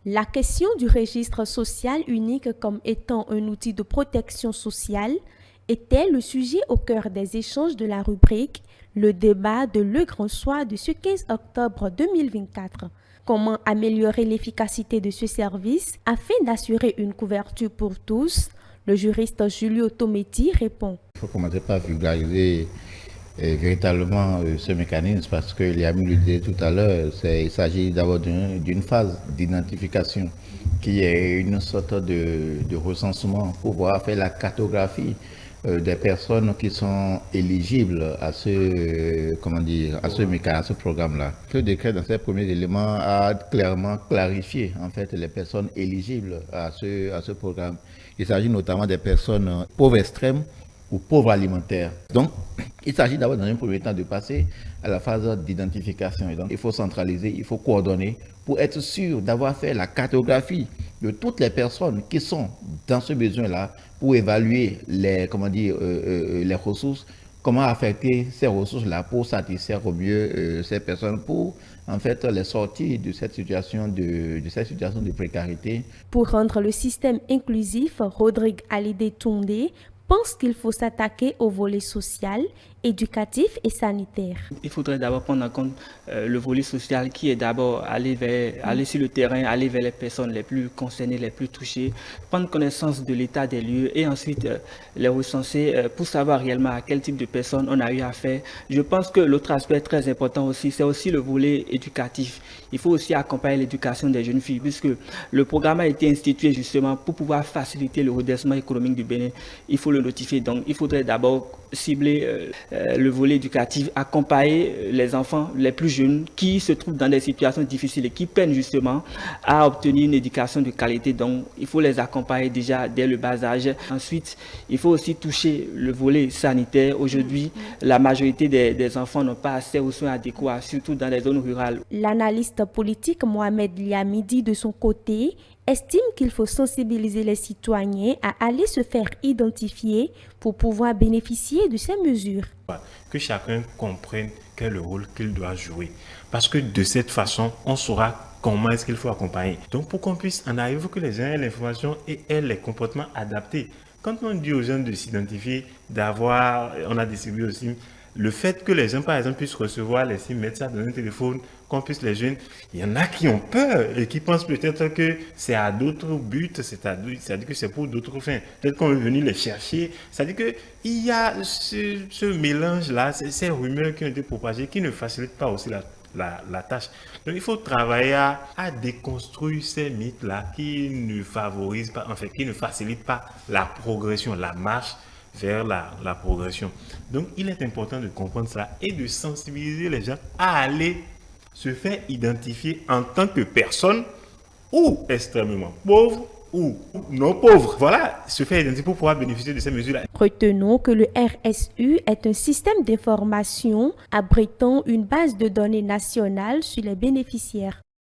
La question du registre social unique comme étant un outil de protection sociale était le sujet au cœur des échanges de la rubrique Le débat de Le Grand Soir de ce 15 octobre 2024. Comment améliorer l'efficacité de ce service afin d'assurer une couverture pour tous? Le juriste Julio Tometti répond. Il faut commencer par vulgariser véritablement ce mécanisme parce qu'il y a mis le disait tout à l'heure, il s'agit d'abord d'une phase d'identification qui est une sorte de recensement pour pouvoir faire la cartographie des personnes qui sont éligibles à ce programme-là. Le décret, dans ses premiers éléments, a clairement clarifié en fait les personnes éligibles à ce programme. Il s'agit notamment des personnes pauvres extrêmes ou pauvres alimentaires. Donc, il s'agit d'abord dans un premier temps de passer à la phase d'identification. Et donc, il faut centraliser, il faut coordonner pour être sûr d'avoir fait la cartographie de toutes les personnes qui sont dans ce besoin-là pour évaluer les ressources, comment affecter ces ressources-là pour satisfaire au mieux ces personnes, pour en fait les sortir de cette situation de précarité. Pour rendre le système inclusif, Rodrigue Alidé Toundé pense qu'il faut s'attaquer au volet social, éducatif et sanitaire. Il faudrait d'abord prendre en compte le volet social qui est d'abord aller sur le terrain, aller vers les personnes les plus concernées, les plus touchées, prendre connaissance de l'état des lieux et ensuite les recenser pour savoir réellement à quel type de personnes on a eu affaire. Je pense que l'autre aspect très important aussi, c'est aussi le volet éducatif. Il faut aussi accompagner l'éducation des jeunes filles puisque le programme a été institué justement pour pouvoir faciliter le redressement économique du Bénin. Il faut le notifier, donc il faudrait d'abord cibler le volet éducatif, accompagner les enfants les plus jeunes qui se trouvent dans des situations difficiles et qui peinent justement à obtenir une éducation de qualité. Donc, il faut les accompagner déjà dès le bas âge. Ensuite, il faut aussi toucher le volet sanitaire. Aujourd'hui, la majorité des enfants n'ont pas accès aux soins adéquats, surtout dans les zones rurales. L'analyste politique Mohamed Liamidi, de son côté, estime qu'il faut sensibiliser les citoyens à aller se faire identifier pour pouvoir bénéficier de ces mesures. Que chacun comprenne quel est le rôle qu'il doit jouer. Parce que de cette façon, on saura comment est-ce qu'il faut accompagner. Donc pour qu'on puisse en arriver, il faut que les gens aient l'information et aient les comportements adaptés. Quand on dit aux gens de s'identifier, on a distribué aussi le fait que les gens, par exemple, puissent recevoir les SIM, mettre ça dans un téléphone, qu'on puisse les joindre, il y en a qui ont peur et qui pensent peut-être que c'est à d'autres buts, c'est-à-dire que c'est pour d'autres fins. Peut-être qu'on veut venir les chercher. C'est-à-dire qu'il y a ce mélange-là, ces rumeurs qui ont été propagées, qui ne facilitent pas aussi la tâche. Donc il faut travailler à déconstruire ces mythes-là qui ne favorisent pas, en fait, qui ne facilitent pas la progression, la marche vers la progression. Donc, il est important de comprendre ça et de sensibiliser les gens à aller se faire identifier en tant que personne ou extrêmement pauvre ou non pauvre. Voilà, se faire identifier pour pouvoir bénéficier de ces mesures-là. Retenons que le RSU est un système d'information abritant une base de données nationale sur les bénéficiaires.